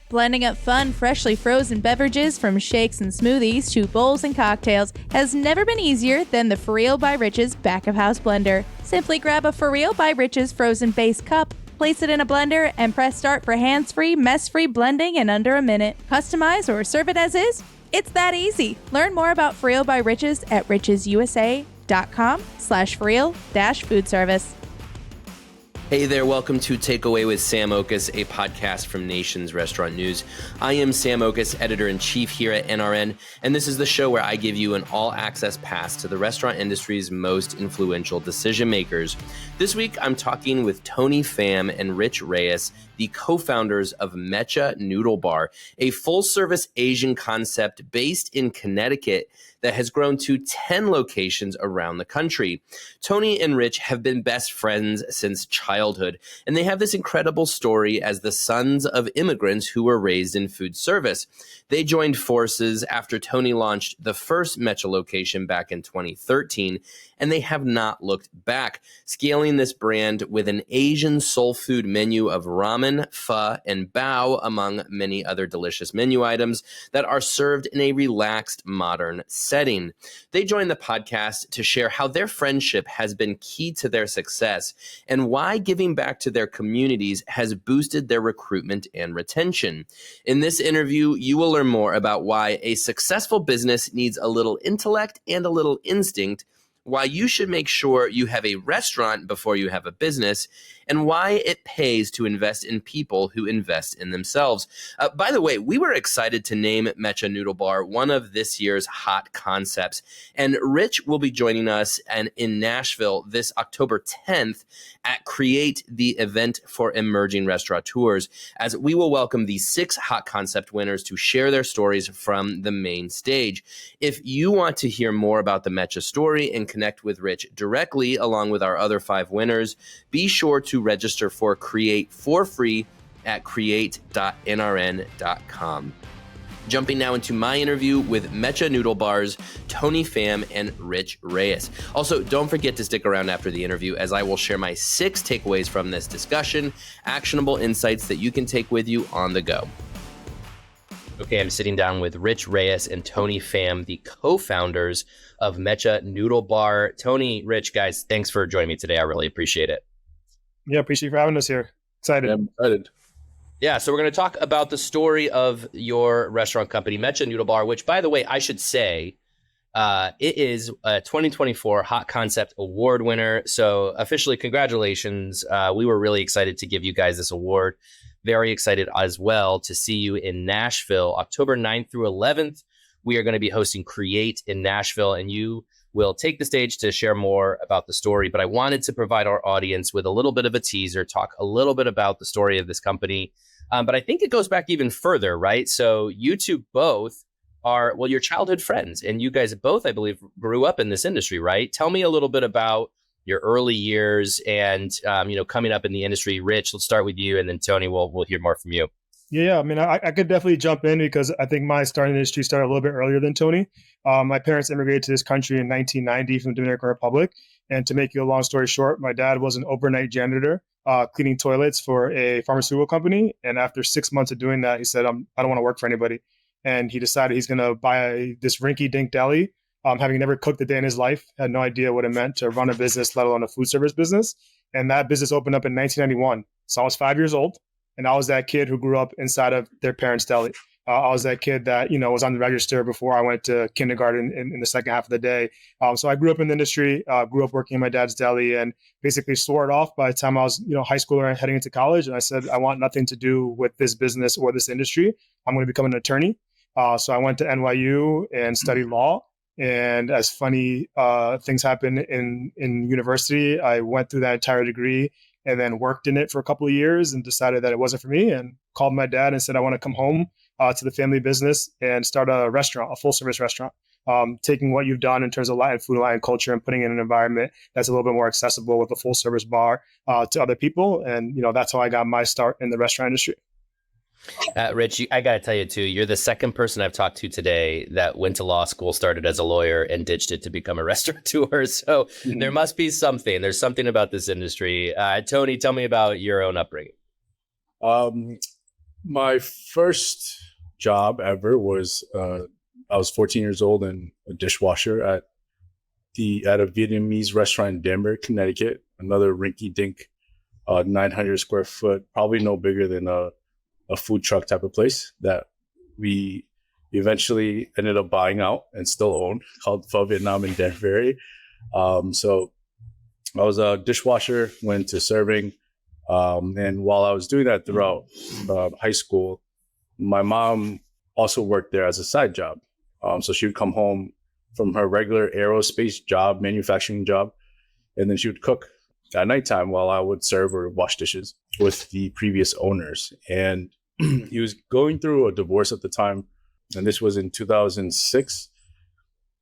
Blending up fun, freshly frozen beverages from shakes and smoothies to bowls and cocktails has never been easier than the For Real by Reyes back-of-house blender. Simply grab a For Real by Reyes frozen base cup, place it in a blender, and press start for hands-free, mess-free blending in under a minute. Customize or serve it as is? It's that easy. Learn more about For Real by Reyes at richesusa.com/for-real-food service. Hey there, welcome to Takeaway with Sam Oches, a podcast from Nation's Restaurant News. I am Sam Oches, editor-in-chief here at NRN, and this is the show where I give you an all-access pass to the restaurant industry's most influential decision makers. This week, I'm talking with Tony Pham and Reyes, the co-founders of Mecha Noodle Bar, a full-service Asian concept based in Connecticut that has grown to 10 locations around the country. Tony and Rich have been best friends since childhood, and they have this incredible story as the sons of immigrants who were raised in food service. They joined forces after Tony launched the first Mecha location back in 2013, and they have not looked back, scaling this brand with an Asian soul food menu of ramen, pho, and bao, among many other delicious menu items that are served in a relaxed, modern setting. They joined the podcast to share how their friendship has been key to their success and why giving back to their communities has boosted their recruitment and retention. In this interview, you will learn more about why a successful business needs a little intellect and a little instinct, why you should make sure you have a restaurant before you have a business, and why it pays to invest in people who invest in themselves. By the way, we were excited to name Mecha Noodle Bar one of this year's hot concepts, and Rich will be joining us in Nashville this October 10th at Create, the event for emerging restaurateurs, as we will welcome the 6 hot concept winners to share their stories from the main stage. If you want to hear more about the Mecha story and connect with Rich directly along with our other 5 winners, be sure to register for Create for free at create.nrn.com. Jumping now into my interview with Mecha Noodle Bar's Tony Pham and Reyes. Also, don't forget to stick around after the interview as I will share my 6 takeaways from this discussion, actionable insights that you can take with you on the go. Okay, I'm sitting down with Reyes and Tony Pham, the co-founders of Mecha Noodle Bar. Tony, Rich, guys, thanks for joining me today. I really appreciate it. Yeah, appreciate you for having us here. Excited. Yeah, I'm excited. Yeah, so we're going to talk about the story of your restaurant company, Mecha Noodle Bar, which, by the way, I should say, it is a 2024 Hot Concept Award winner. So officially, congratulations. We were really excited to give you guys this award. Very excited as well to see you in Nashville, October 9th through 11th. We are going to be hosting Create in Nashville, and you will take the stage to share more about the story. But I wanted to provide our audience with a little bit of a teaser, talk a little bit about the story of this company. But I think it goes back even further, right? So you two both are, well, your childhood friends, and you guys both, I believe, grew up in this industry, right? Tell me a little bit about your early years and, coming up in the industry. Rich, let's start with you, and then Tony, we'll hear more from you. Yeah, I mean, I could definitely jump in because I think my starting industry started a little bit earlier than Tony. My parents immigrated to this country in 1990 from the Dominican Republic. And to make you a long story short, my dad was an overnight janitor cleaning toilets for a pharmaceutical company. And after 6 months of doing that, he said, I don't want to work for anybody. And he decided he's going to buy this rinky-dink deli, having never cooked a day in his life, had no idea what it meant to run a business, let alone a food service business. And that business opened up in 1991. So I was 5 years old. And I was that kid who grew up inside of their parents' deli. I was that kid that, was on the register before I went to kindergarten in the second half of the day. So I grew up in the industry, grew up working in my dad's deli, and basically swore it off by the time I was, high schooler and heading into college. And I said, I want nothing to do with this business or this industry. I'm going to become an attorney. So I went to NYU and studied law. And as funny things happen in university, I went through that entire degree and then worked in it for a couple of years and decided that it wasn't for me, and called my dad and said, I want to come home to the family business and start a restaurant, a full service restaurant, taking what you've done in terms of Latin food and Latin culture and putting it in an environment that's a little bit more accessible with a full service bar to other people. And, that's how I got my start in the restaurant industry. Rich, I got to tell you, too, you're the second person I've talked to today that went to law school, started as a lawyer, and ditched it to become a restaurateur. So there must be something. There's something about this industry. Tony, tell me about your own upbringing. My first job ever was I was 14 years old and a dishwasher at a Vietnamese restaurant in Danbury, Connecticut. Another rinky-dink, 900 square foot, probably no bigger than a food truck type of place that we eventually ended up buying out and still own, called Pho Vietnam in Danbury. So I was a dishwasher, went to serving. And while I was doing that throughout high school, my mom also worked there as a side job. So she would come home from her regular aerospace job, manufacturing job, and then she would cook at nighttime while I would serve or wash dishes with the previous owners. And he was going through a divorce at the time, and this was in 2006.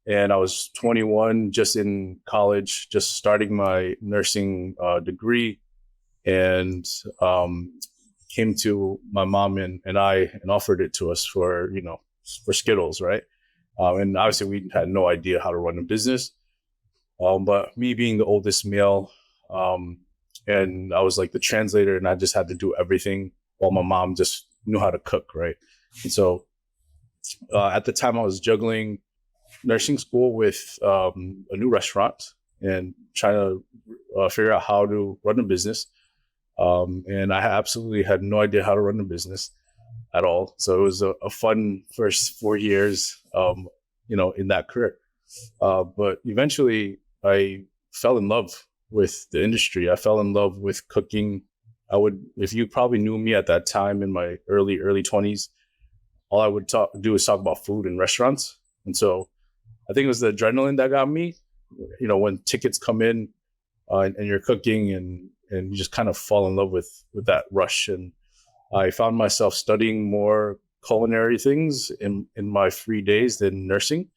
And I was 21, just in college, just starting my nursing degree, and came to my mom and I and offered it to us for Skittles, right? And obviously we had no idea how to run a business. But me being the oldest male, and I was like the translator, and I just had to do everything while my mom just knew how to cook, right? And so at the time I was juggling nursing school with a new restaurant and trying to figure out how to run a business. And I absolutely had no idea how to run a business at all. So it was a fun first 4 years, in that career. But eventually I fell in love with the industry. I fell in love with cooking. If you probably knew me at that time in my early 20s, all I would do is talk about food and restaurants. And so I think it was the adrenaline that got me, when tickets come in and you're cooking and you just kind of fall in love with that rush. And I found myself studying more culinary things in my free days than nursing.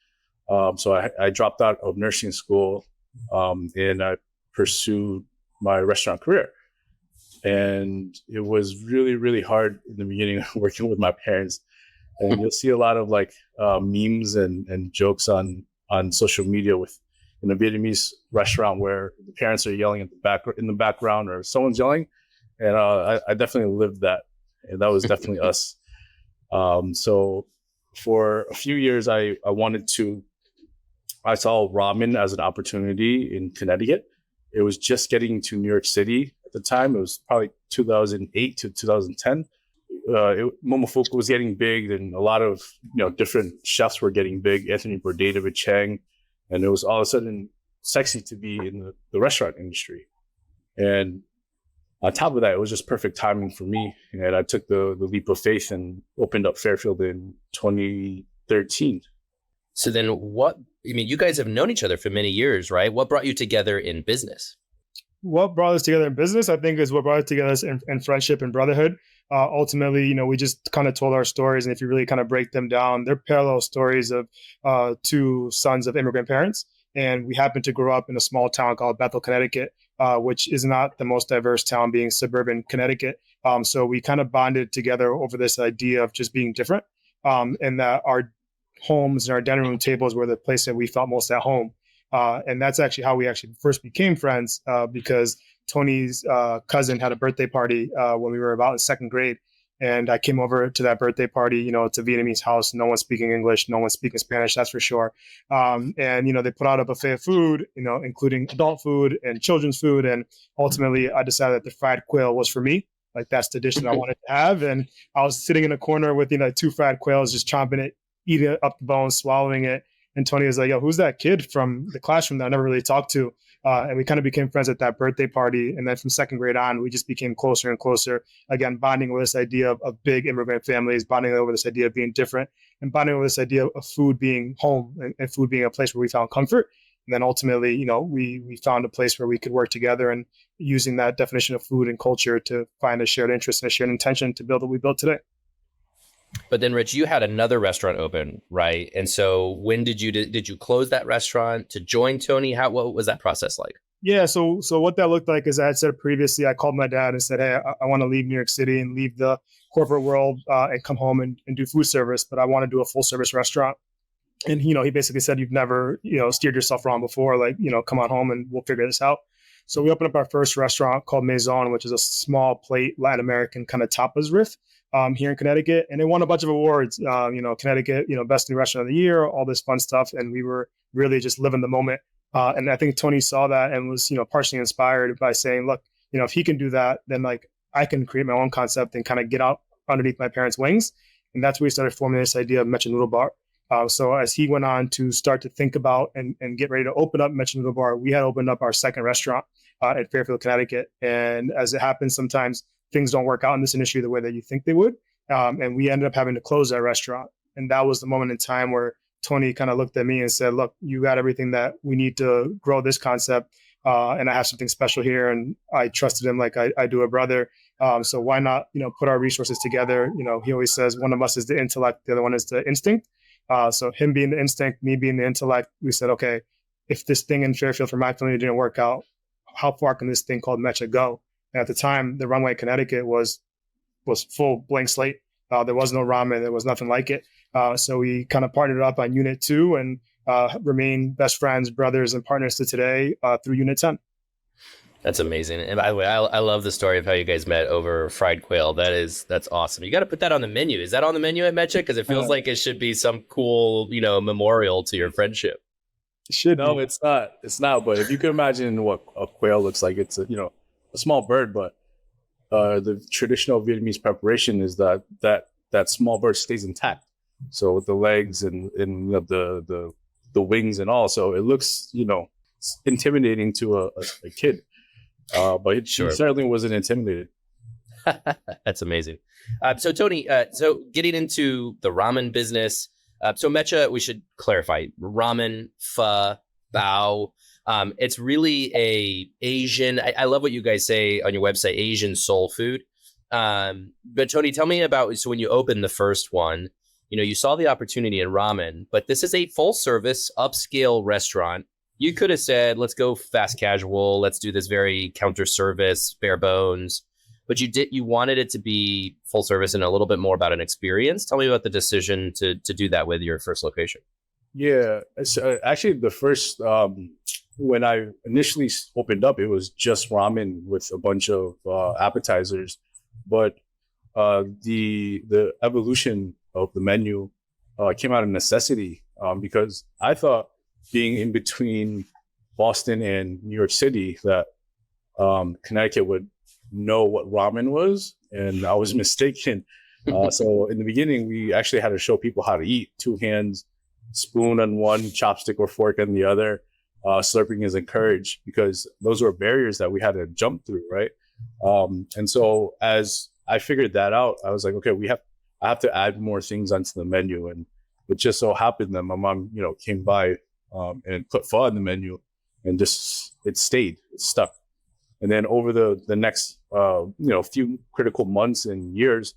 So I dropped out of nursing school and I pursued my restaurant career. And it was really, really hard in the beginning working with my parents. And you'll see a lot of memes and jokes on social media with in a Vietnamese restaurant where the parents are yelling in the background or someone's yelling. And I definitely lived that. And that was definitely us. So for a few years, I saw ramen as an opportunity in Connecticut. It was just getting to New York City at the time. It was probably 2008 to 2010. Momofuku was getting big, and a lot of different chefs were getting big. Anthony Bourdain, David Chang, and it was all of a sudden sexy to be in the restaurant industry. And on top of that, it was just perfect timing for me. And I took the leap of faith and opened up Fairfield in 2013. So then you guys have known each other for many years, right? What brought you together in business? What brought us together in business, I think, is what brought us together in friendship and brotherhood. Ultimately, we just kind of told our stories. And if you really kind of break them down, they're parallel stories of two sons of immigrant parents. And we happened to grow up in a small town called Bethel, Connecticut, which is not the most diverse town, being suburban Connecticut. So we kind of bonded together over this idea of just being different, and that our homes and our dining room tables were the place that we felt most at home. And that's actually how we actually first became friends, because Tony's cousin had a birthday party when we were about in second grade. And I came over to that birthday party. It's a Vietnamese house. No one's speaking English. No one's speaking Spanish, that's for sure. And, they put out a buffet of food, including adult food and children's food. And ultimately, I decided that the fried quail was for me. Like, that's the dish that I wanted to have. And I was sitting in a corner with, two fried quails, just chomping it, eating it up the bone, swallowing it. And Tony was like, yo, who's that kid from the classroom that I never really talked to? And we kind of became friends at that birthday party. And then from second grade on, we just became closer and closer, again, bonding with this idea of big immigrant families, bonding over this idea of being different, and bonding over this idea of food being home and food being a place where we found comfort. And then ultimately, we found a place where we could work together and using that definition of food and culture to find a shared interest and a shared intention to build what we built today. But then, Rich, you had another restaurant open, right? And so when did you close that restaurant to join Tony? What was that process like? Yeah, so what that looked like is I had said previously, I called my dad and said, hey, I want to leave New York City and leave the corporate world and come home and do food service, but I want to do a full service restaurant. And, he basically said, you've never, steered yourself wrong before, come on home and we'll figure this out. So we opened up our first restaurant called Maison, which is a small plate Latin American kind of tapas riff. here in Connecticut, and it won a bunch of awards. Connecticut, best new restaurant of the year, all this fun stuff, and we were really just living the moment. And I think Tony saw that and was, partially inspired by saying, look, if he can do that, then like I can create my own concept and kind of get out underneath my parents' wings. And that's where we started forming this idea of Mecha Noodle Bar. So as he went on to start to think about and get ready to open up Mecha Noodle Bar, we had opened up our second restaurant at Fairfield, Connecticut. And as it happens, sometimes things don't work out in this industry the way that you think they would. And we ended up having to close that restaurant. And that was the moment in time where Tony kind of looked at me and said, look, you got everything that we need to grow this concept. And I have something special here. And I trusted him like I do a brother. So why not, put our resources together? He always says one of us is the intellect, the other one is the instinct. So him being the instinct, me being the intellect, we said, okay, if this thing in Fairfield for my family didn't work out, how far can this thing called Mecha go? And at the time, the runway in Connecticut was full blank slate. There was no ramen. There was nothing like it. So we kind of partnered up on Unit 2 and remain best friends, brothers, and partners to today through Unit 10. That's amazing. And by the way, I love the story of how you guys met over fried quail. That's awesome. You got to put that on the menu. Is that on the menu at Mecha? Because it feels like it should be some cool, memorial to your friendship. It should. No, it's not. It's not. But if you can imagine what a quail looks like, it's a small bird. But the traditional Vietnamese preparation is that small bird stays intact. So with the legs and the wings and all, so it looks intimidating to a kid. But she certainly wasn't intimidated. That's amazing. So Tony, so getting into the ramen business, so Mecha, we should clarify, ramen, pho, bao. It's really a Asian, I love what you guys say on your website, Asian soul food. But Tony, tell me about, so when you opened the first one, you saw the opportunity in ramen, but this is a full service upscale restaurant. You could have said, let's go fast casual. Let's do this very counter service, bare bones. But you wanted it to be full service and a little bit more about an experience. Tell me about the decision to do that with your first location. Yeah, actually the first, when I initially opened up, it was just ramen with a bunch of appetizers. But the evolution of the menu came out of necessity because I thought, being in between Boston and New York City, that Connecticut would know what ramen was, and I was mistaken. So in the beginning, we actually had to show people how to eat. 2 hands, spoon on one, chopstick or fork on the other. Slurping is encouraged because those were barriers that we had to jump through, right? And so as I figured that out, I was like, okay, I have to add more things onto the menu. And it just so happened that my mom, came by and put pho on the menu, and just it stuck. And then over the next few critical months and years,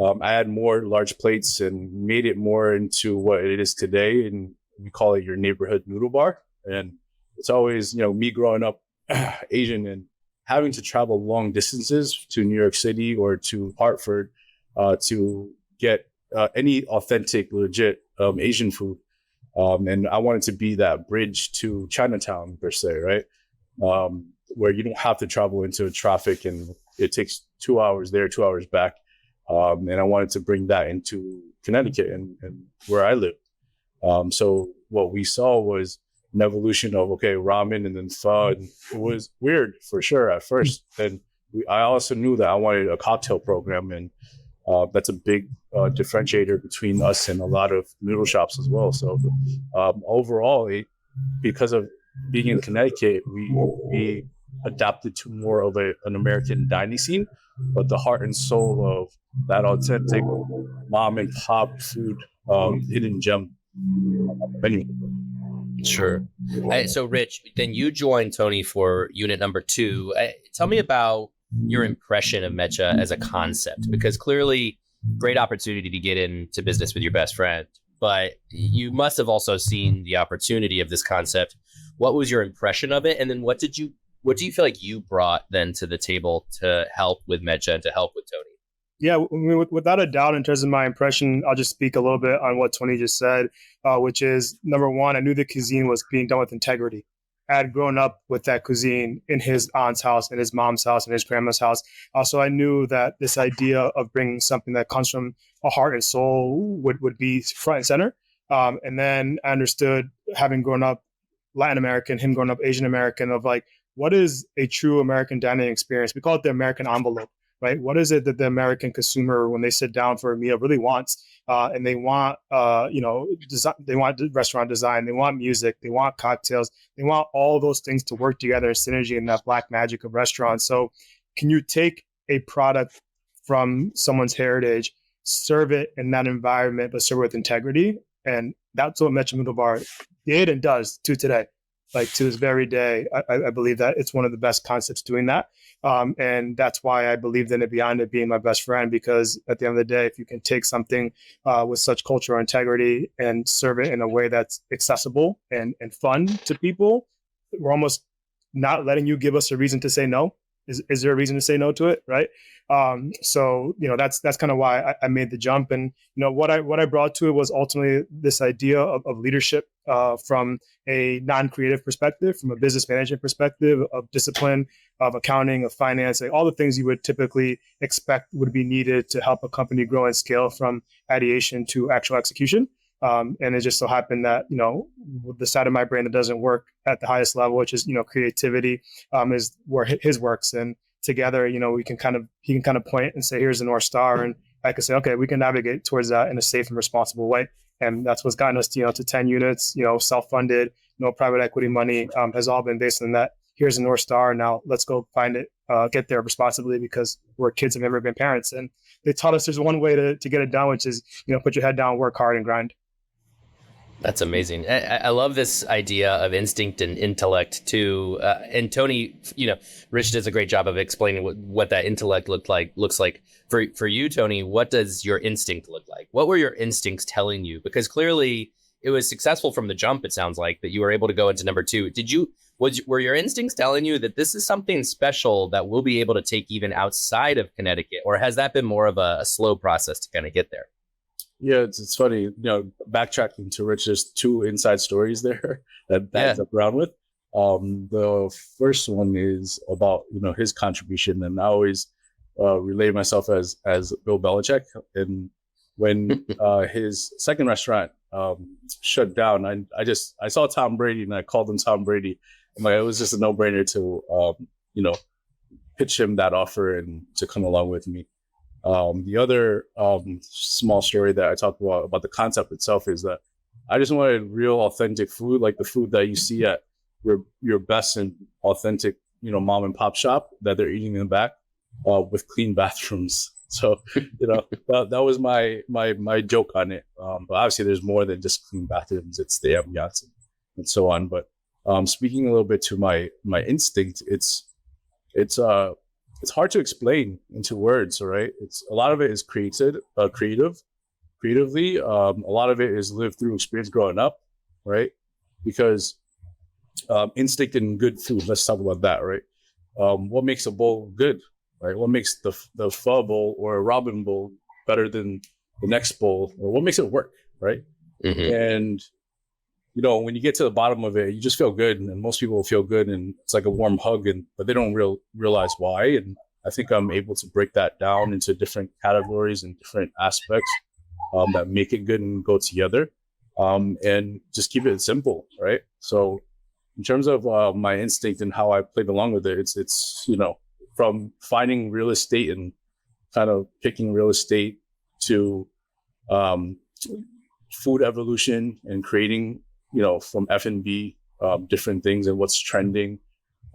I had more large plates and made it more into what it is today, and we call it your neighborhood noodle bar. And it's always me growing up Asian and having to travel long distances to New York City or to Hartford to get any authentic, legit Asian food. And I wanted to be that bridge to Chinatown, per se, right? Where you don't have to travel into traffic and it takes 2 hours there, 2 hours back. And I wanted to bring that into Connecticut and where I live. So what we saw was an evolution of, ramen and then pho. And it was weird for sure at first. And I also knew that I wanted a cocktail program, and that's a big differentiator between us and a lot of noodle shops as well. So overall, because of being in Connecticut, we adapted to more of an American dining scene, but the heart and soul of that authentic mom and pop food, hidden gem menu. Sure. So Rich, then you joined Tony for unit number 2. Tell me about your impression of Mecha as a concept, because clearly great opportunity to get into business with your best friend, but you must have also seen the opportunity of this concept. What was your impression of it? And then what do you feel like you brought then to the table to help with Mecha and to help with Tony? Yeah, without a doubt, in terms of my impression, I'll just speak a little bit on what Tony just said, which is, number one, I knew the cuisine was being done with integrity. I had grown up with that cuisine in his aunt's house, in his mom's house, in his grandma's house. So I knew that this idea of bringing something that comes from a heart and soul would be front and center. And then I understood, having grown up Latin American, him growing up Asian American, of like, what is a true American dining experience? We call it the American envelope, right? What is it that the American consumer, when they sit down for a meal, really wants? And they want, they want restaurant design, they want music, they want cocktails, they want all those things to work together in synergy in that black magic of restaurants. So can you take a product from someone's heritage, serve it in that environment, but serve it with integrity? And that's what Mecha Noodle Bar did and does to today. Like, to this very day, I believe that it's one of the best concepts doing that. And that's why I believed in it beyond it being my best friend, because at the end of the day, if you can take something with such cultural integrity and serve it in a way that's accessible and fun to people, we're almost not letting you give us a reason to say no. Is there a reason to say no to it? Right. So, that's kind of why I made the jump. And, what I brought to it was ultimately this idea of leadership from a non-creative perspective, from a business management perspective, of discipline, of accounting, of finance, like all the things you would typically expect would be needed to help a company grow and scale from ideation to actual execution. And it just so happened that, the side of my brain that doesn't work at the highest level, which is, creativity, is where his works. And together, he can kind of point and say, here's the North Star. And I can say, okay, we can navigate towards that in a safe and responsible way. And that's what's gotten us to 10 units, self-funded, no private equity money, has all been based on that. Here's the North Star. Now let's go find it, get there responsibly, because we're kids have never been parents. And they taught us there's one way to get it done, which is, put your head down, work hard, and grind. That's amazing. I love this idea of instinct and intellect too. And Tony, Rich does a great job of explaining what that intellect looks like. For you, Tony, what does your instinct look like? What were your instincts telling you? Because clearly it was successful from the jump. It sounds like that you were able to go into number 2. Were your instincts telling you that this is something special that we'll be able to take even outside of Connecticut? Or has that been more of a slow process to kind of get there? Yeah, it's funny, backtracking to Rich, there's 2 inside stories there that I around with. The first one is about, his contribution. And I always relate myself as Bill Belichick. And when his second restaurant shut down, I saw Tom Brady and I called him Tom Brady. And it was just a no-brainer to, pitch him that offer and to come along with me. The other small story that I talked about the concept itself is that I just wanted real authentic food, like the food that you see at your best and authentic, mom and pop shop that they're eating in the back, with clean bathrooms. So, that was my joke on it. But obviously there's more than just clean bathrooms. It's the ambiance and so on. But speaking a little bit to my instinct, it's hard to explain into words, right? It's a lot of it is creatively. A lot of it is lived through experience growing up, right? Because instinct and good food. Let's talk about that, right? What makes a bowl good, right? What makes the pho bowl or a ramen bowl better than the next bowl, or what makes it work, right? Mm-hmm. And when you get to the bottom of it, you just feel good, and most people feel good, and it's like a warm hug, but they don't realize why. And I think I'm able to break that down into different categories and different aspects that make it good and go together, and just keep it simple, right? So in terms of my instinct and how I played along with it, it's from finding real estate and kind of picking real estate to food evolution and creating from F&B, different things and what's trending.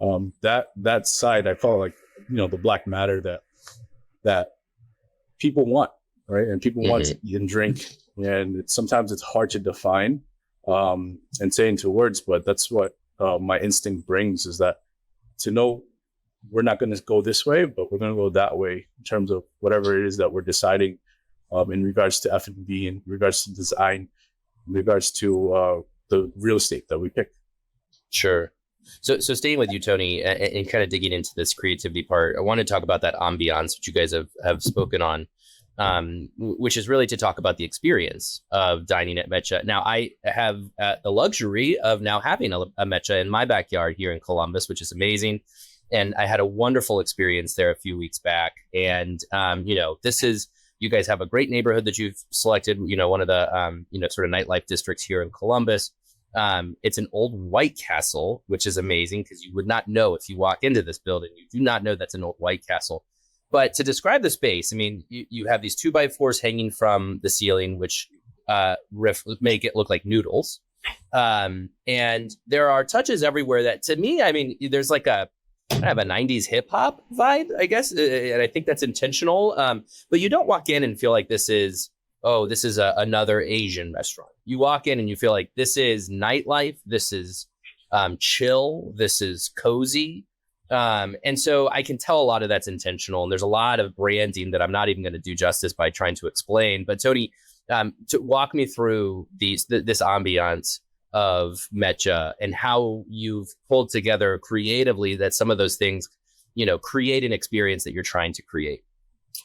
That side, I call it the black matter that people want, right? And people want to eat and drink. And sometimes it's hard to define and say into words, but that's what my instinct brings, is that to know we're not going to go this way, but we're going to go that way in terms of whatever it is that we're deciding in regards to F&B, in regards to design, in regards to the real estate that we pick. Sure. So staying with you, Tony, and kind of digging into this creativity part, I want to talk about that ambiance, which you guys have spoken on. which is really to talk about the experience of dining at Mecha. Now, I have the luxury of now having a Mecha in my backyard here in Columbus, which is amazing. And I had a wonderful experience there a few weeks back. And, you guys have a great neighborhood that you've selected, one of the, sort of nightlife districts here in Columbus. It's an old White Castle, which is amazing because you would not know if you walk into this building. You do not know that's an old White Castle. But to describe the space, I mean, you have these 2x4s hanging from the ceiling, which make it look like noodles. And there are touches everywhere that, to me, I mean, there's like a kind of a 90s hip hop vibe, I guess. And I think that's intentional. But you don't walk in and feel like this is another Asian restaurant. You walk in and you feel like this is nightlife. This is chill. This is cozy. And so I can tell a lot of that's intentional. And there's a lot of branding that I'm not even going to do justice by trying to explain. But Tony, to walk me through this ambiance of Mecha and how you've pulled together creatively that some of those things, create an experience that you're trying to create.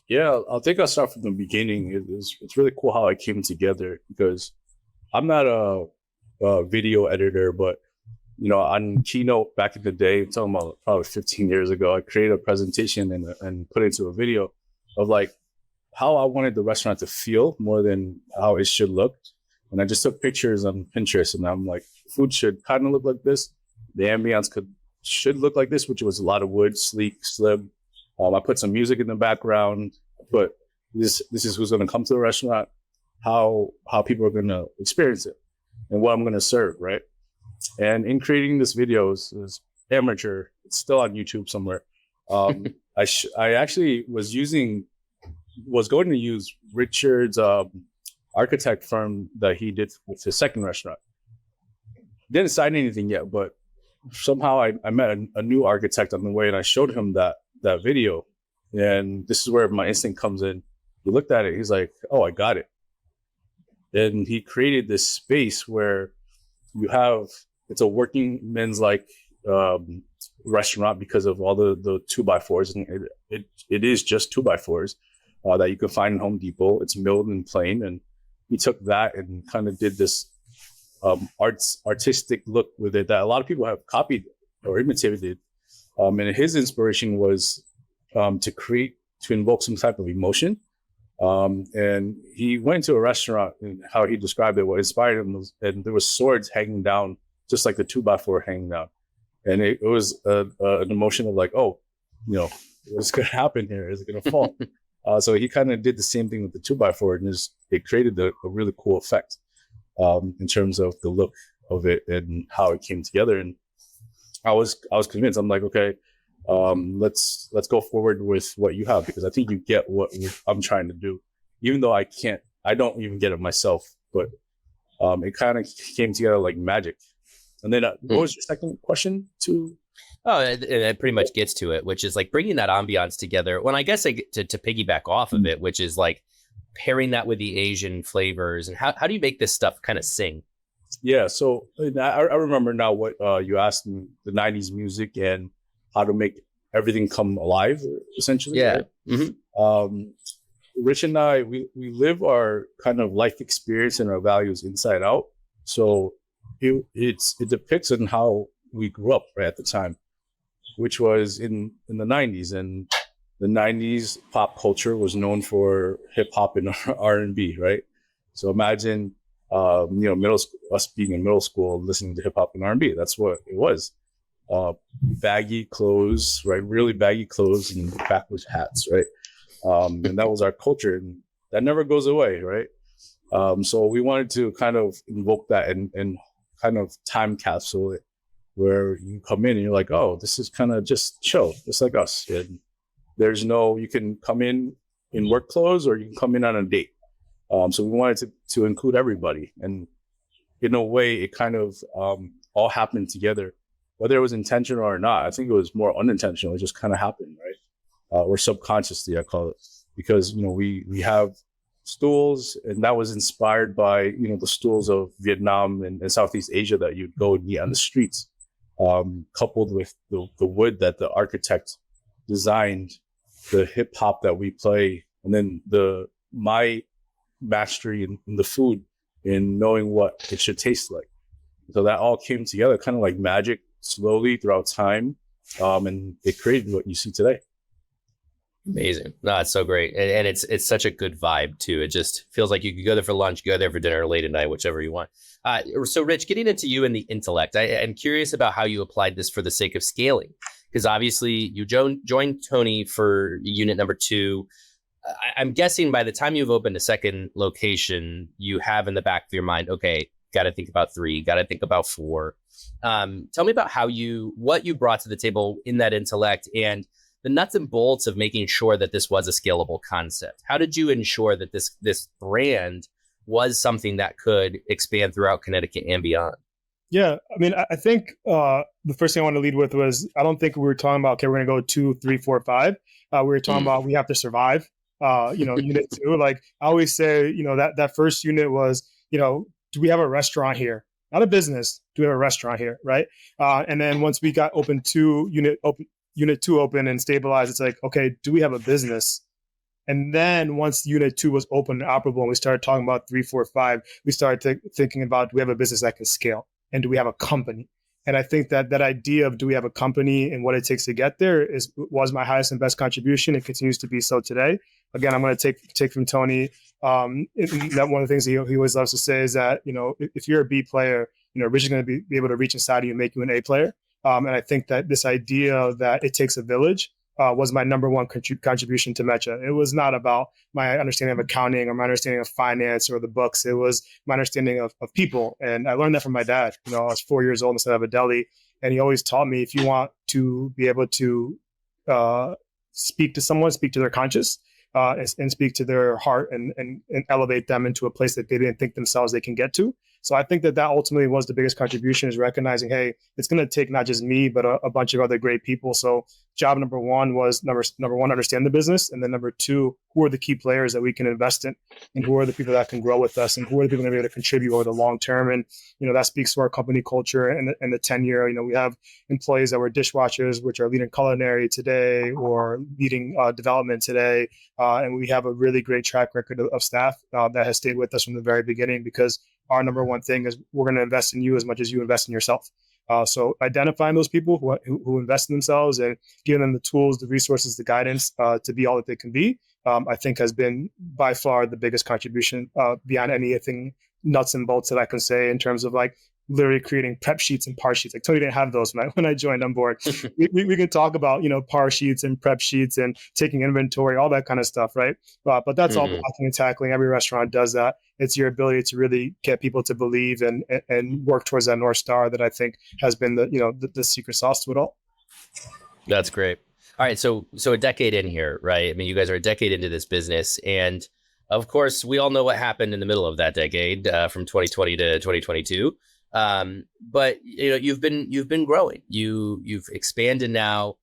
Yeah, I think I'll start from the beginning. It's really cool how it came together because I'm not a video editor, but on Keynote back in the day, I'm talking about probably 15 years ago, I created a presentation and put it into a video of like how I wanted the restaurant to feel more than how it should look. And I just took pictures on Pinterest and I'm like, food should kind of look like this. The ambiance should look like this, which was a lot of wood, sleek, slim. I put some music in the background, but this is who's going to come to the restaurant, how people are going to experience it, and what I'm going to serve, right? And in creating this video is amateur. It's still on YouTube somewhere. I actually was going to use Richard's architect firm that he did with his second restaurant. Didn't sign anything yet, but somehow I met a new architect on the way, and I showed him that video. And this is where my instinct comes in. He looked at it. He's like, "Oh, I got it." And he created this space where it's a working men's restaurant because of all the 2x4s, and it is just 2x4s that you can find in Home Depot. It's milled and plain, and he took that and kind of did this artistic look with it that a lot of people have copied or imitated. And his inspiration was to invoke some type of emotion. And he went to a restaurant, and how he described it, what inspired him was, and there was swords hanging down, just like the 2x4 hanging down. And it was an emotion of like, oh, what's going to happen here? Is it going to fall? So he kind of did the same thing with the 2x4, and it created a really cool effect in terms of the look of it and how it came together. And I was convinced. I'm like, okay, let's go forward with what you have, because I think you get what I'm trying to do, even though I don't even get it myself, but it kind of came together like magic. And then what was your second question to? Oh, it pretty much gets to it, which is like bringing that ambiance together. When I guess to piggyback off of it, which is like pairing that with the Asian flavors, and how do you make this stuff kind of sing? Yeah, so I remember now what you asked me, the 90s music and how to make everything come alive, essentially. Yeah. Right? Mm-hmm. Rich and I, we live our kind of life experience and our values inside out. So it depicts on how we grew up right at the time, which was in the 90s. And the 90s pop culture was known for hip hop and R&B, right? So imagine us being in middle school listening to hip hop and R&B. That's what it was. Baggy clothes, right? Really baggy clothes and backwards hats, right? And that was our culture, and that never goes away, right? So we wanted to kind of invoke that and kind of time capsule it, where you come in and you're like, oh, this is kind of just chill, just like us. And you can come in work clothes, or you can come in on a date. So we wanted to include everybody. And in a way, it kind of all happened together, whether it was intentional or not. I think it was more unintentional. It just kind of happened, right? Or subconsciously, I call it, because, we have stools, and that was inspired by, the stools of Vietnam and Southeast Asia that you'd go and meet on the streets, coupled with the wood that the architect designed, the hip hop that we play, and then the my mastery in the food, in knowing what it should taste like. So that all came together kind of like magic slowly throughout time. And it created what you see today. Amazing. No, it's so great. And it's such a good vibe too. It just feels like you could go there for lunch, go there for dinner, or late at night, whichever you want. So Rich, getting into you and the intellect, I'm curious about how you applied this for the sake of scaling, because obviously you joined Tony for unit number 2. I'm guessing by the time you've opened a second location, you have in the back of your mind, okay, got to think about 3, got to think about 4. Tell me about what you brought to the table in that intellect and the nuts and bolts of making sure that this was a scalable concept. How did you ensure that this brand was something that could expand throughout Connecticut and beyond? Yeah, I mean, I think the first thing I want to lead with was, I don't think we were talking about, okay, we're going to go 2, 3, 4, 5. We were talking about we have to survive. Unit 2. Like I always say, that first unit was, do we have a restaurant here? Not a business. Do we have a restaurant here, right? And then once we got unit 2 open and stabilized, it's like, okay, do we have a business? And then once unit 2 was open and operable, and we started talking about 3, 4, 5, we started thinking about, do we have a business that can scale? And do we have a company? And I think that idea of, do we have a company and what it takes to get there was my highest and best contribution. It continues to be so today. Again, I'm going to take from Tony. That one of the things he always loves to say is that, if you're a B player, Rich is going to be able to reach inside of you and make you an A player. And I think that this idea that it takes a village was my number one contribution to Mecha. It was not about my understanding of accounting or my understanding of finance or the books. It was my understanding of people. And I learned that from my dad. I was 4 years old instead of a deli. And he always taught me, if you want to be able to speak to someone, speak to their conscience, and speak to their heart and elevate them into a place that they didn't think themselves they can get to. So I think that ultimately was the biggest contribution, is recognizing, hey, it's going to take not just me, but a bunch of other great people. So job number 1 was number 1, understand the business. And then number 2, who are the key players that we can invest in, and who are the people that can grow with us, and who are the people that are going to be able to contribute over the long term. And, that speaks to our company culture and the tenure. We have employees that were dishwashers, which are leading culinary today or leading development today. And we have a really great track record of staff that has stayed with us from the very beginning, because our number 1 thing is we're going to invest in you as much as you invest in yourself. So identifying those people who invest in themselves and giving them the tools, the resources, the guidance to be all that they can be, I think has been by far the biggest contribution beyond anything nuts and bolts that I can say in terms of like literally creating prep sheets and par sheets. Like Tony didn't have those when I joined on board. we can talk about, par sheets and prep sheets and taking inventory, all that kind of stuff, right? But that's all blocking and tackling. Every restaurant does that. It's your ability to really get people to believe and work towards that North Star that I think has been the secret sauce to it all. That's great. All right. So a decade in here, right? I mean, you guys are a decade into this business, and of course, we all know what happened in the middle of that decade, from 2020 to 2022. But you've been growing. You've expanded now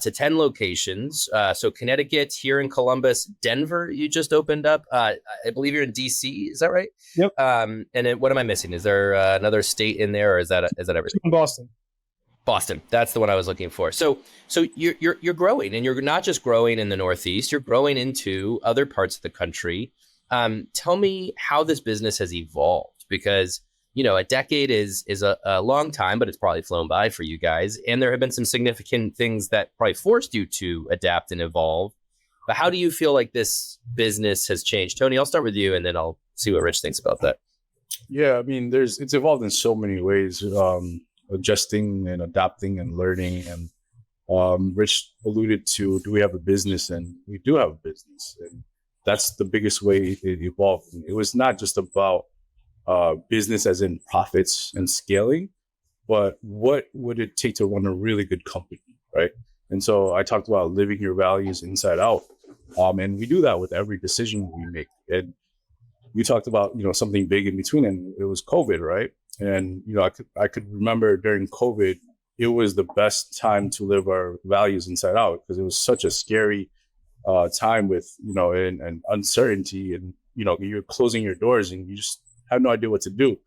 to 10 locations. So Connecticut, here in Columbus, Denver, you just opened up. I believe you're in DC. Is that right? Yep. And then what am I missing? Is there another state in there, or is that everything? In Boston. Boston. That's the one I was looking for. So you're growing, and you're not just growing in the Northeast. You're growing into other parts of the country. Tell me how this business has evolved, because a decade is a long time, but it's probably flown by for you guys. And there have been some significant things that probably forced you to adapt and evolve. But how do you feel like this business has changed? Tony, I'll start with you, and then I'll see what Rich thinks about that. Yeah, I mean, it's evolved in so many ways, adjusting and adapting and learning. And Rich alluded to, do we have a business? And we do have a business. And that's the biggest way it evolved. It was not just about business as in profits and scaling, but what would it take to run a really good company, right? And so I talked about living your values inside out. And we do that with every decision we make. And we talked about, something big in between, and it was COVID, right? And, I could remember during COVID, it was the best time to live our values inside out, because it was such a scary time with, and uncertainty, and, you're closing your doors and you just have no idea what to do.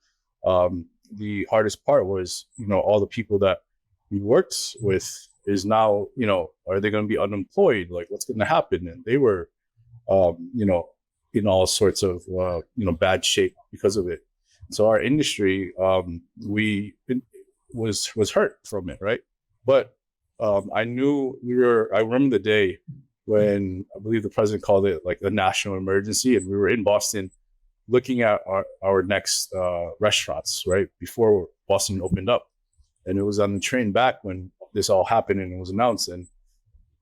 The hardest part was, all the people that we worked with is now, are they going to be unemployed? Like, what's going to happen? And they were, in all sorts of bad shape because of it. So our industry, was hurt from it, right? But I remember the day when I believe the president called it like a national emergency, and we were in Boston looking at our next restaurants, right, before Boston opened up. And it was on the train back when this all happened and it was announced. And,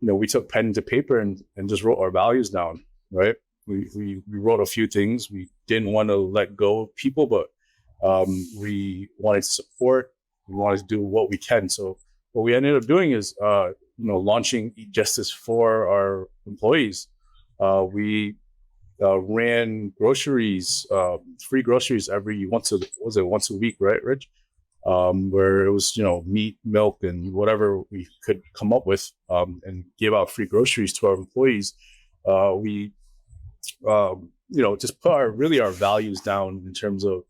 we took pen to paper and just wrote our values down, right? We wrote a few things. We didn't want to let go of people, but we wanted to support. We wanted to do what we can. So what we ended up doing is, launching Eat Justice for our employees. We ran groceries, free groceries once a week, right, Rich? Where it was, meat, milk, and whatever we could come up with, and give out free groceries to our employees. We just put our values down in terms of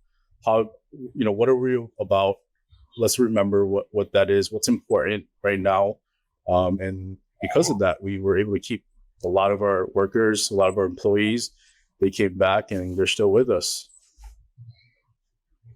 how, what are we about? Let's remember what that is, what's important right now. And because of that, we were able to keep a lot of our workers, a lot of our employees. They came back and they're still with us.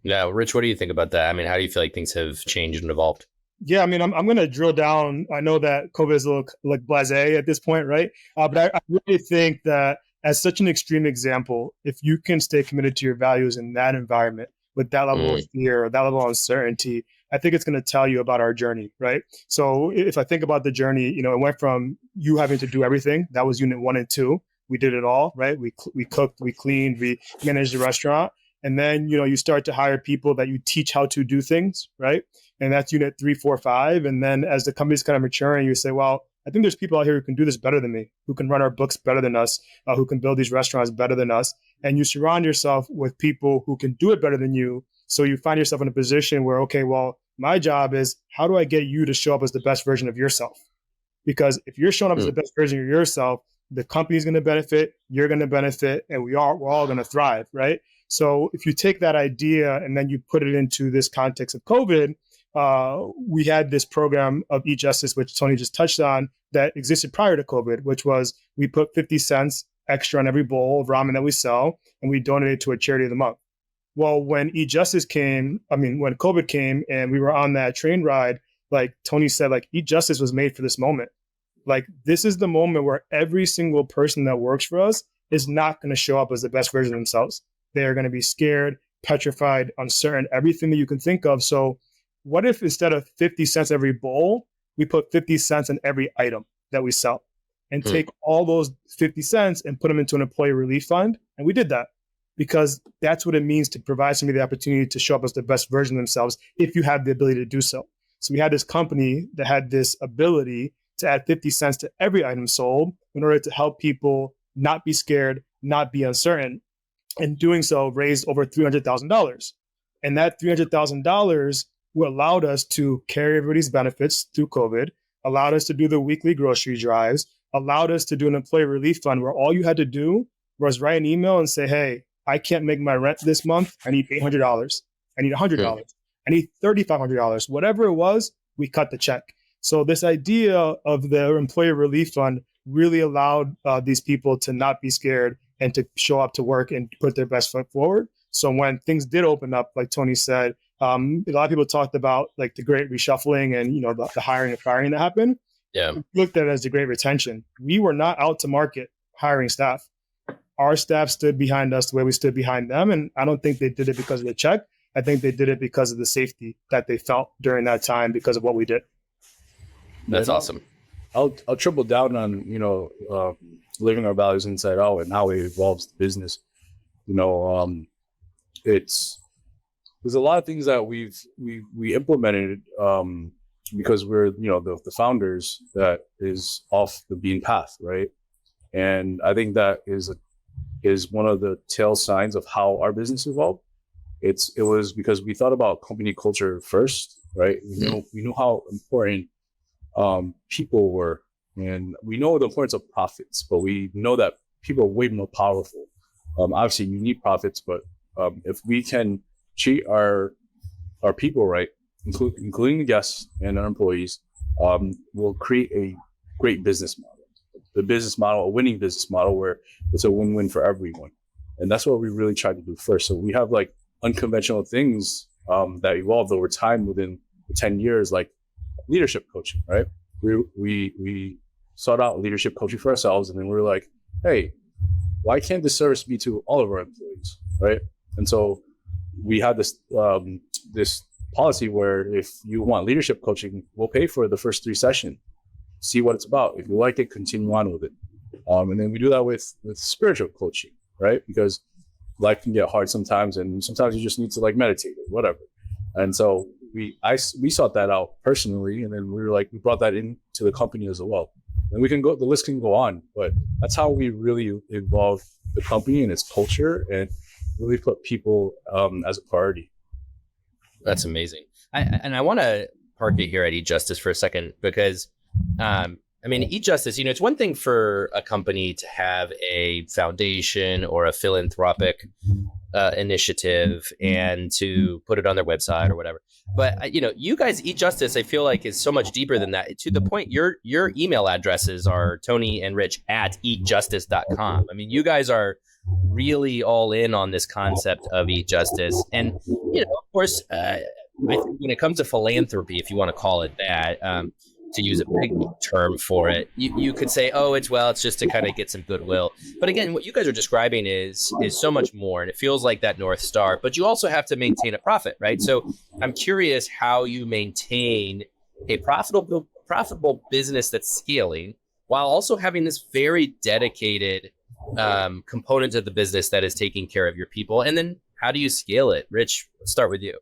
Yeah. Rich, what do you think about that? I mean, how do you feel like things have changed and evolved? Yeah, I mean, I'm going to drill down. I know that COVID is a little like blasé at this point, right? But I really think that as such an extreme example, if you can stay committed to your values in that environment with that level of fear, or that level of uncertainty, I think it's going to tell you about our journey, right? So if I think about the journey, it went from you having to do everything. That was unit 1 and 2. We did it all, right? We cooked, we cleaned, we managed the restaurant. And then, you start to hire people that you teach how to do things, right? And that's unit 3, 4, 5. And then as the company's kind of maturing, you say, well, I think there's people out here who can do this better than me, who can run our books better than us, who can build these restaurants better than us. And you surround yourself with people who can do it better than you. So you find yourself in a position where, okay, well, my job is how do I get you to show up as the best version of yourself? Because if you're showing up as the best version of yourself, the company's going to benefit, you're going to benefit, and we're all going to thrive, right? So if you take that idea and then you put it into this context of COVID, we had this program of Eat Justice, which Tony just touched on, that existed prior to COVID, which was we put 50 cents extra on every bowl of ramen that we sell, and we donated to a charity of the month. Well, when when COVID came and we were on that train ride, like Tony said, like Eat Justice was made for this moment. Like this is the moment where every single person that works for us is not going to show up as the best version of themselves. They are going to be scared, petrified, uncertain, everything that you can think of. So what if instead of 50 cents every bowl, we put 50 cents in every item that we sell and take all those 50 cents and put them into an employee relief fund? And we did that because that's what it means to provide somebody the opportunity to show up as the best version of themselves if you have the ability to do so. So we had this company that had this ability to add 50 cents to every item sold in order to help people not be scared, not be uncertain. And doing so raised over $300,000. And that $300,000 allowed us to carry everybody's benefits through COVID, allowed us to do the weekly grocery drives, allowed us to do an employee relief fund where all you had to do was write an email and say, hey, I can't make my rent this month. I need $800. I need $100. I need $3,500. Whatever it was, we cut the check. So this idea of the employee relief fund really allowed these people to not be scared and to show up to work and put their best foot forward. So when things did open up, like Tony said, a lot of people talked about like the great reshuffling and the hiring and firing that happened. Yeah, we looked at it as the great retention. We were not out to market hiring staff. Our staff stood behind us the way we stood behind them, and I don't think they did it because of the check. I think they did it because of the safety that they felt during that time because of what we did. That's awesome. I'll triple down on living our values inside out and how it evolves the business. There's a lot of things that we implemented because we're the founders that is off the beaten path, right? And I think that is one of the tail signs of how our business evolved. It was because we thought about company culture first, right? We knew how important people were, and we know the importance of profits, but we know that people are way more powerful. Obviously, you need profits, but if we can treat our people right, including the guests and our employees, we'll create a great business model. the business model, a winning business model where it's a win-win for everyone. And that's what we really tried to do first. So we have like unconventional things that evolved over time within the 10 years, like leadership coaching, right? We sought out leadership coaching for ourselves, and then we were like, hey, why can't this service be to all of our employees, right? And so we had this this policy where if you want leadership coaching, we'll pay for the first 3 sessions, see what it's about. If you like it, continue on with it. And then we do that with spiritual coaching, right? Because life can get hard sometimes, and sometimes you just need to like meditate or whatever. And so we sought that out personally, and then we brought that into the company as well. And the list can go on, but that's how we really evolve the company and its culture and really put people as a priority. That's amazing. I want to park it here at eJustice for a second, because eJustice, it's one thing for a company to have a foundation or a philanthropic initiative and to put it on their website or whatever. But, you guys, eJustice, I feel like is so much deeper than that. To the point, your email addresses are Tony and Rich at eatjustice.com. You guys are really all in on this concept of eJustice. And, of course, I think when it comes to philanthropy, if you want to call it that, to use a big term for it, you could say, it's just to kind of get some goodwill. But again, what you guys are describing is so much more, and it feels like that North Star, but you also have to maintain a profit, right? So I'm curious how you maintain a profitable business that's scaling while also having this very dedicated component of the business that is taking care of your people. And then how do you scale it? Rich, let's start with you.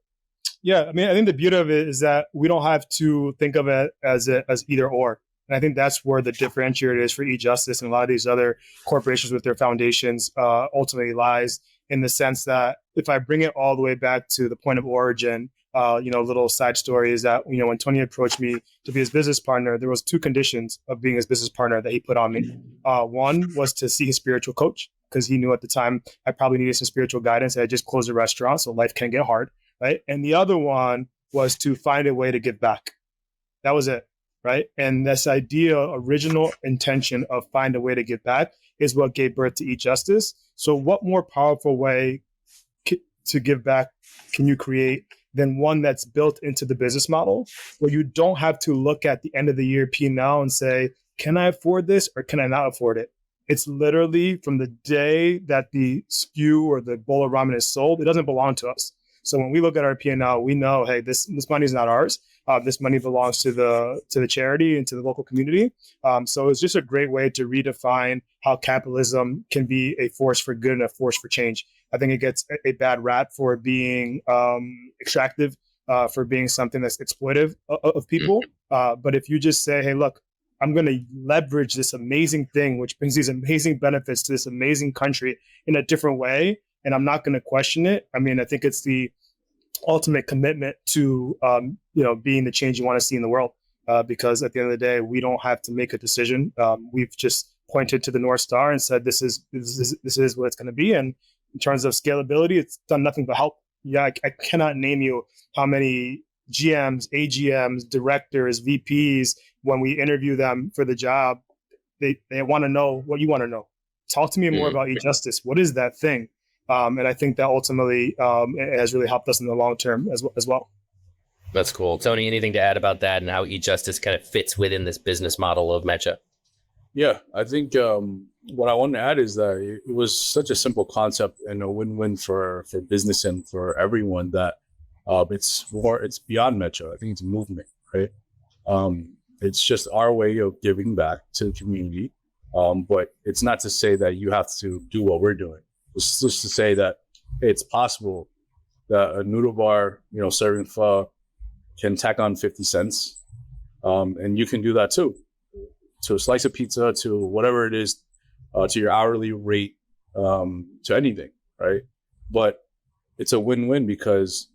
Yeah, I think the beauty of it is that we don't have to think of it as either or. And I think that's where the differentiator is for eJustice and a lot of these other corporations with their foundations ultimately lies, in the sense that if I bring it all the way back to the point of origin, little side story is that, when Tony approached me to be his business partner, there was 2 conditions of being his business partner that he put on me. One was to see his spiritual coach, because he knew at the time I probably needed some spiritual guidance. I had just closed a restaurant, so life can get hard. Right. And the other one was to find a way to give back. That was it. Right. And this original intention of find a way to give back is what gave birth to eJustice. So what more powerful way to give back can you create than one that's built into the business model, where you don't have to look at the end of the year P&L and say, can I afford this or can I not afford it? It's literally from the day that the SKU or the bowl of ramen is sold, it doesn't belong to us. So when we look at our P&L, we know, hey, this money is not ours. This money belongs to the charity and to the local community. So it's just a great way to redefine how capitalism can be a force for good and a force for change. I think it gets a bad rap for being extractive, for being something that's exploitive of people. But if you just say, hey, look, I'm going to leverage this amazing thing, which brings these amazing benefits to this amazing country in a different way, and I'm not going to question it. I think it's the ultimate commitment to, being the change you want to see in the world. Because at the end of the day, we don't have to make a decision. We've just pointed to the North Star and said, this is what it's going to be. And in terms of scalability, it's done nothing but help. Yeah, I cannot name you how many GMs, AGMs, directors, VPs, when we interview them for the job, they want to know what you want to know. Talk to me more about eJustice. What is that thing? And I think that ultimately it has really helped us in the long term as well. That's cool. Tony, anything to add about that and how eJustice kind of fits within this business model of Mecha? Yeah, I think what I want to add is that it was such a simple concept and a win-win for business and for everyone that it's beyond Mecha. I think it's a movement, right? It's just our way of giving back to the community. But it's not to say that you have to do what we're doing. It's just to say that it's possible that a noodle bar, serving pho can tack on 50 cents. And you can do that too. To a slice of pizza, to whatever it is, to your hourly rate, to anything, right? But it's a win-win because,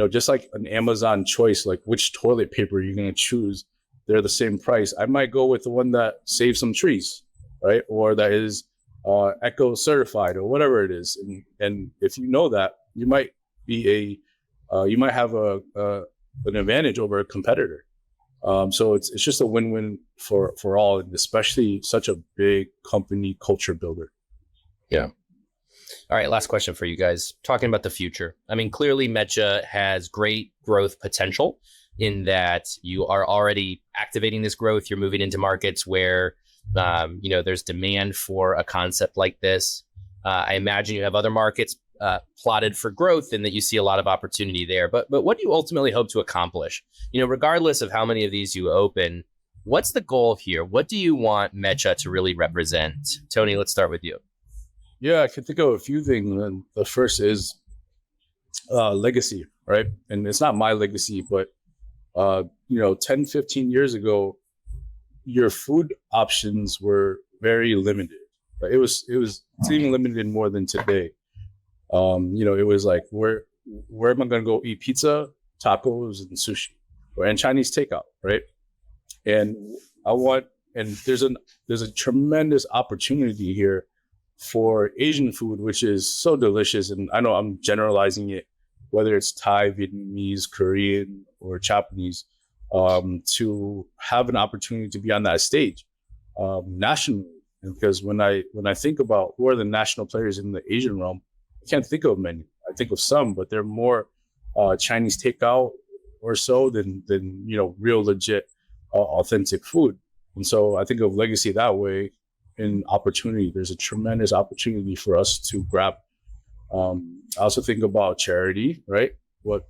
just like an Amazon choice, like which toilet paper you're going to choose, they're the same price. I might go with the one that saves some trees, right? Or that is eco certified or whatever it is. And if you know that, you might be you might have an advantage over a competitor. So it's just a win-win for all, and especially such a big company culture builder. Yeah. All right, last question for you guys. Talking about the future. I mean, clearly Mecha has great growth potential in that you are already activating this growth. You're moving into markets where, there's demand for a concept like this. I imagine you have other markets plotted for growth and that you see a lot of opportunity there. But what do you ultimately hope to accomplish? Regardless of how many of these you open, what's the goal here? What do you want Mecha to really represent? Tony, let's start with you. Yeah, I can think of a few things. And the first is legacy, right? And it's not my legacy, but 10, 15 years ago, your food options were very limited. Right? It's even limited more than today. It was like, where am I going to go eat pizza, tacos, and sushi, and Chinese takeout, right? And there's a tremendous opportunity here for Asian food, which is so delicious. And I know I'm generalizing it, whether it's Thai, Vietnamese, Korean, or Japanese, to have an opportunity to be on that stage nationally. And because when I think about who are the national players in the Asian realm, I can't think of many. I think of some, but they're more Chinese takeout or so than real legit authentic food. And so I think of legacy that way. In opportunity, there's a tremendous opportunity for us to grab. I also think about charity, right? What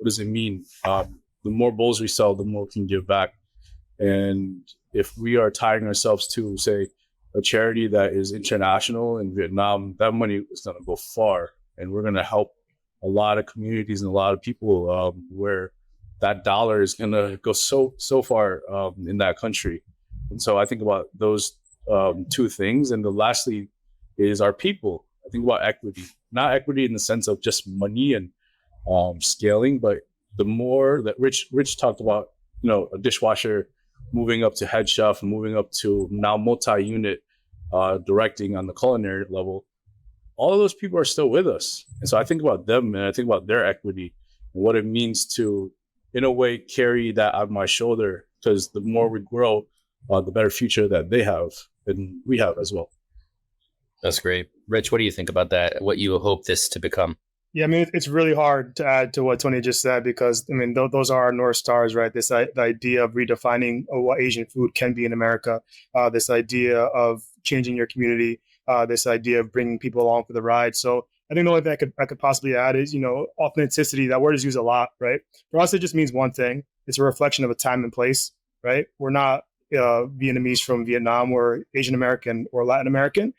does it mean? The more bowls we sell, the more we can give back. And if we are tying ourselves to, say, a charity that is international in Vietnam, that money is going to go far, and we're going to help a lot of communities and a lot of people where that dollar is going to go so far in that country. And so I think about those two things. And the lastly is our people. I think about equity, not equity in the sense of just money and scaling, but the more that Rich talked about, a dishwasher moving up to head chef, moving up to now multi-unit directing on the culinary level. All of those people are still with us. And so I think about them and I think about their equity and what it means to, in a way, carry that on my shoulder, because the more we grow, the better future that they have and we have as well. That's great. Rich, what do you think about that? What you hope this to become? Yeah, I mean, it's really hard to add to what Tony just said, because, I mean, those are our North Stars, right? The idea of redefining what Asian food can be in America, this idea of changing your community, this idea of bringing people along for the ride. So I think the only thing I could possibly add is, authenticity. That word is used a lot, right? For us, it just means one thing. It's a reflection of a time and place, right? We're not Vietnamese from Vietnam or Asian American or Latin American.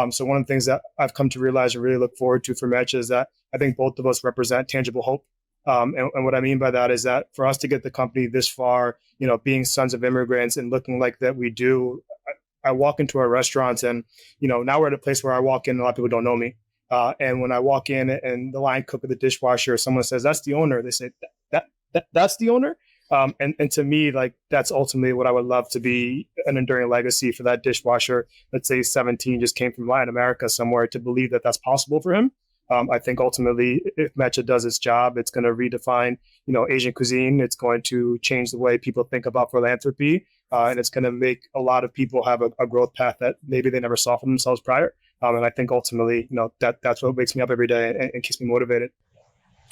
So one of the things that I've come to realize and really look forward to for Mecha is that I think both of us represent tangible hope. And what I mean by that is that for us to get the company this far, being sons of immigrants and looking like that we do, I walk into our restaurants and, now we're at a place where I walk in and a lot of people don't know me. And when I walk in and the line cook or the dishwasher, someone says, "That's the owner." They say, that's the owner. And to me, like, that's ultimately what I would love to be an enduring legacy for that dishwasher. Let's say 17 just came from Latin America somewhere, to believe that that's possible for him. I think ultimately, if Mecha does its job, it's going to redefine, Asian cuisine. It's going to change the way people think about philanthropy, and it's going to make a lot of people have a growth path that maybe they never saw for themselves prior. And I think ultimately, that's what wakes me up every day and keeps me motivated.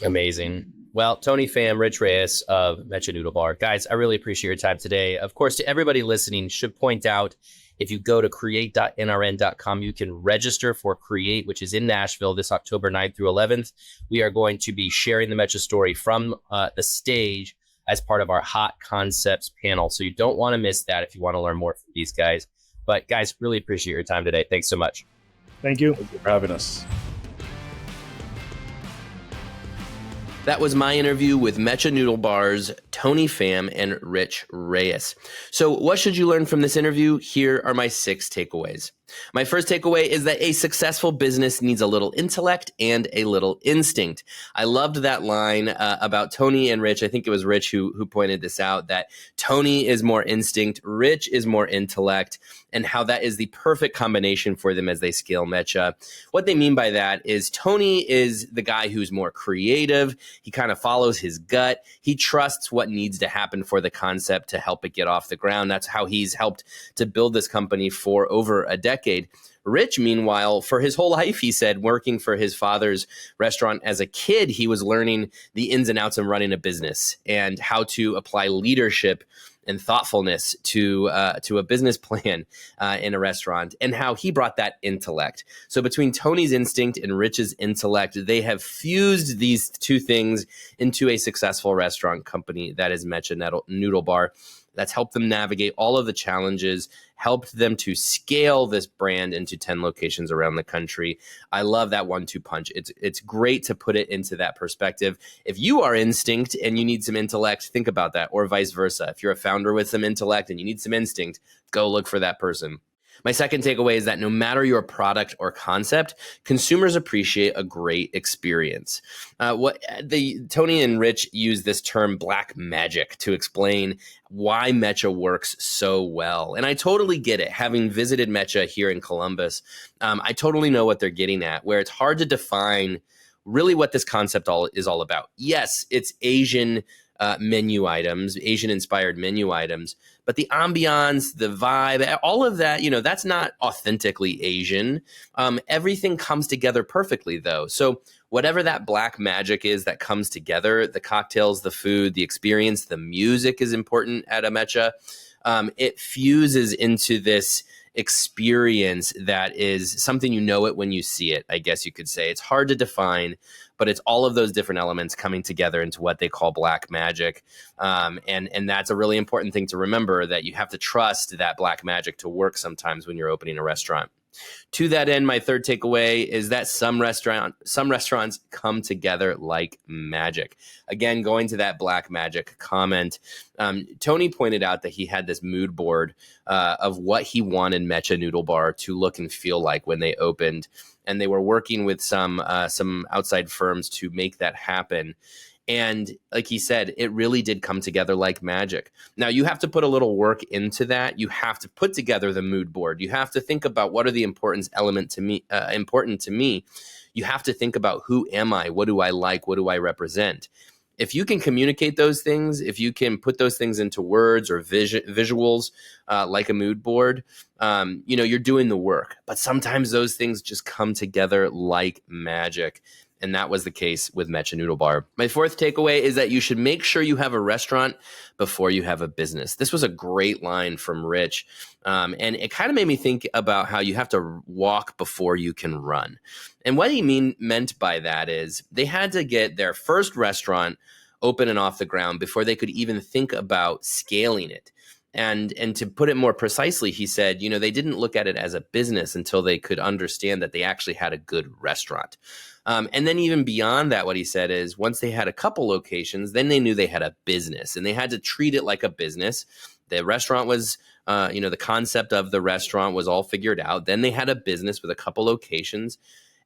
Amazing. Well, Tony, Pham, Rich, Reyes of Mecha Noodle Bar. Guys, I really appreciate your time today. Of course, to everybody listening, should point out, if you go to create.nrn.com, you can register for Create, which is in Nashville this October 9th through 11th. We are going to be sharing the Mecha story from the stage as part of our Hot Concepts panel. So you don't want to miss that if you want to learn more from these guys. But guys, really appreciate your time today. Thanks so much. Thank you. Thank you for having us. That was my interview with Mecha Noodle Bar's Tony Pham and Rich Reyes. So what should you learn from this interview? Here are my 6 takeaways. My first takeaway is that a successful business needs a little intellect and a little instinct. I loved that line about Tony and Rich. I think it was Rich who pointed this out, that Tony is more instinct, Rich is more intellect, and how that is the perfect combination for them as they scale Mecha. What they mean by that is Tony is the guy who's more creative. He kind of follows his gut. He trusts what needs to happen for the concept to help it get off the ground. That's how he's helped to build this company for over a decade. Rich, meanwhile, for his whole life, he said, working for his father's restaurant as a kid, he was learning the ins and outs of running a business and how to apply leadership and thoughtfulness to a business plan in a restaurant, and how he brought that intellect. So between Tony's instinct and Rich's intellect, they have fused these two things into a successful restaurant company that is Mecha Noodle Bar. That's helped them navigate all of the challenges, helped them to scale this brand into 10 locations around the country. I love that 1-2 punch. It's great to put it into that perspective. If you are instinct and you need some intellect, think about that, or vice versa. If you're a founder with some intellect and you need some instinct, go look for that person. My second takeaway is that no matter your product or concept, consumers appreciate a great experience. Tony and Rich use this term black magic to explain why Mecha works so well. And I totally get it. Having visited Mecha here in Columbus, I totally know what they're getting at, where it's hard to define really what this concept is all about. Yes, it's Asian menu items, Asian-inspired menu items, but the ambiance, the vibe, all of that, that's not authentically Asian. Everything comes together perfectly, though. So whatever that black magic is that comes together, the cocktails, the food, the experience, the music is important at a Mecha. It fuses into this experience that is something it when you see it, I guess you could say. It's hard to define, but it's all of those different elements coming together into what they call black magic. And that's a really important thing to remember, that you have to trust that black magic to work sometimes when you're opening a restaurant. To that end, my third takeaway is that some restaurants come together like magic. Again, going to that black magic comment, Tony pointed out that he had this mood board of what he wanted Mecha Noodle Bar to look and feel like when they opened, and they were working with some outside firms to make that happen. And like he said, it really did come together like magic. Now, you have to put a little work into that. You have to put together the mood board. You have to think about what are the important to me. You have to think about, who am I? What do I like? What do I represent? If you can communicate those things, if you can put those things into words or visuals like a mood board, you're doing the work. But sometimes those things just come together like magic. And that was the case with Mecha Noodle Bar. My fourth takeaway is that you should make sure you have a restaurant before you have a business. This was a great line from Rich. And it kind of made me think about how you have to walk before you can run. And what he meant by that is they had to get their first restaurant open and off the ground before they could even think about scaling it. And to put it more precisely, he said, they didn't look at it as a business until they could understand that they actually had a good restaurant. And then even beyond that, what he said is once they had a couple locations, then they knew they had a business, and they had to treat it like a business. The restaurant was, the concept of the restaurant was all figured out. Then they had a business with a couple locations.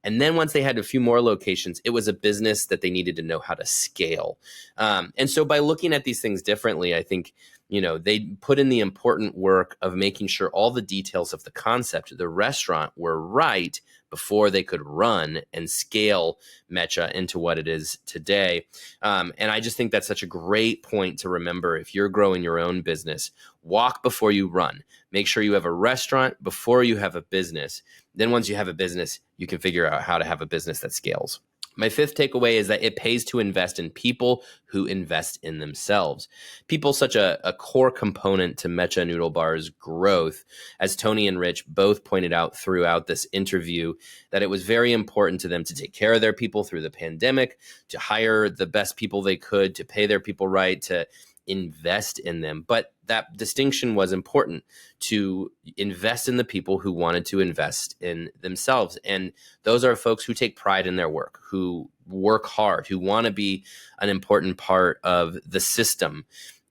And then once they had a few more locations, it was a business that they needed to know how to scale. And so by looking at these things differently, I think, they put in the important work of making sure all the details of the concept of the restaurant were right before they could run and scale Mecha into what it is today. And I just think that's such a great point to remember. If you're growing your own business, walk before you run. Make sure you have a restaurant before you have a business. Then once you have a business, you can figure out how to have a business that scales. My fifth takeaway is that it pays to invest in people who invest in themselves. People, such a core component to Mecha Noodle Bar's growth, as Tony and Rich both pointed out throughout this interview, that it was very important to them to take care of their people through the pandemic, to hire the best people they could, to pay their people right, to invest in them. But that distinction was important, to invest in the people who wanted to invest in themselves. And those are folks who take pride in their work, who work hard, who want to be an important part of the system.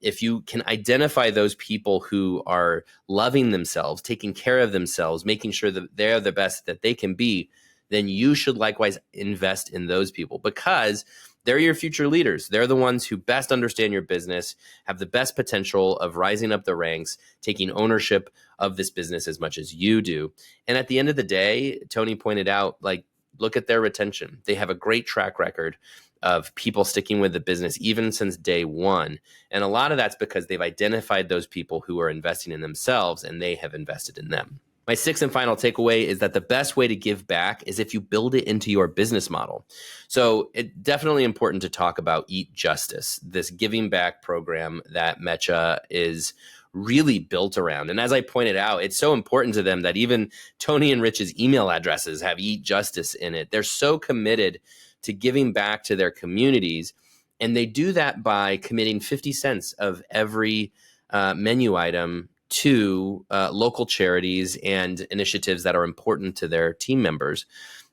If you can identify those people who are loving themselves, taking care of themselves, making sure that they're the best that they can be, then you should likewise invest in those people, because they're your future leaders. They're the ones who best understand your business, have the best potential of rising up the ranks, taking ownership of this business as much as you do. And at the end of the day, Tony pointed out, like, look at their retention. They have a great track record of people sticking with the business even since day one. And a lot of that's because they've identified those people who are investing in themselves, and they have invested in them. My sixth and final takeaway is that the best way to give back is if you build it into your business model. So it's definitely important to talk about Eat Justice, this giving back program that Mecha is really built around. And as I pointed out, it's so important to them that even Tony and Rich's email addresses have Eat Justice in it. They're so committed to giving back to their communities. And they do that by committing 50 cents of every menu item to local charities and initiatives that are important to their team members.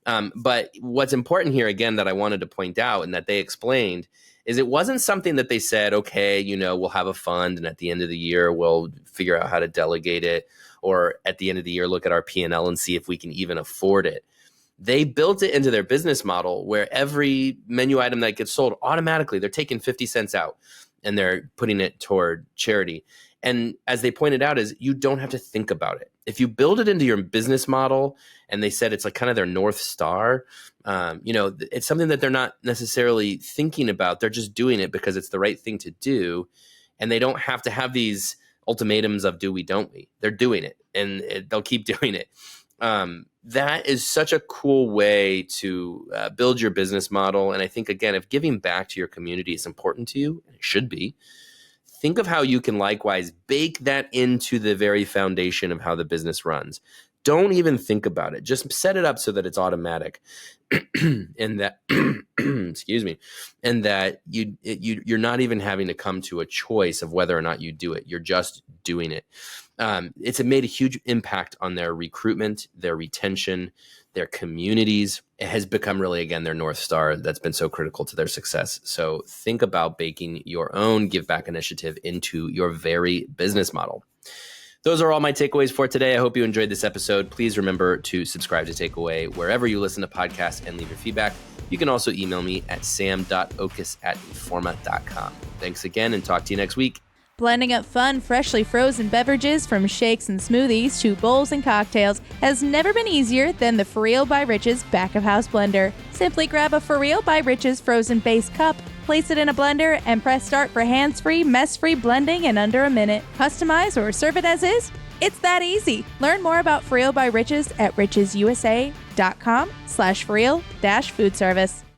But what's important here, again, that I wanted to point out and that they explained is it wasn't something that they said, okay, we'll have a fund and at the end of the year, we'll figure out how to delegate it, or at the end of the year, look at our P&L and see if we can even afford it. They built it into their business model where every menu item that gets sold, automatically, they're taking 50 cents out and they're putting it toward charity. And as they pointed out, is you don't have to think about it. If you build it into your business model, and they said it's like kind of their North Star, it's something that they're not necessarily thinking about. They're just doing it because it's the right thing to do. And they don't have to have these ultimatums of do we, don't we? They're doing it, and they'll keep doing it. That is such a cool way to build your business model. And I think, again, if giving back to your community is important to you, and it should be, think of how you can likewise bake that into the very foundation of how the business runs. Don't even think about it. Just set it up so that it's automatic, and that, excuse me, and that you're not even having to come to a choice of whether or not you do it. You're just doing it. It's made a huge impact on their recruitment, their retention, their communities. It has become really, again, their North Star that's been so critical to their success. So think about baking your own give back initiative into your very business model. Those are all my takeaways for today. I hope you enjoyed this episode. Please remember to subscribe to Takeaway wherever you listen to podcasts and leave your feedback. You can also email me at sam.oches@informa.com. Thanks again, and talk to you next week. Blending up fun, freshly frozen beverages from shakes and smoothies to bowls and cocktails has never been easier than the For Real by Reyes back-of-house blender. Simply grab a For Real by Reyes frozen base cup, place it in a blender, and press start for hands-free, mess-free blending in under a minute. Customize or serve it as is? It's that easy. Learn more about For Real by Reyes at richesusa.com/forreal-food service.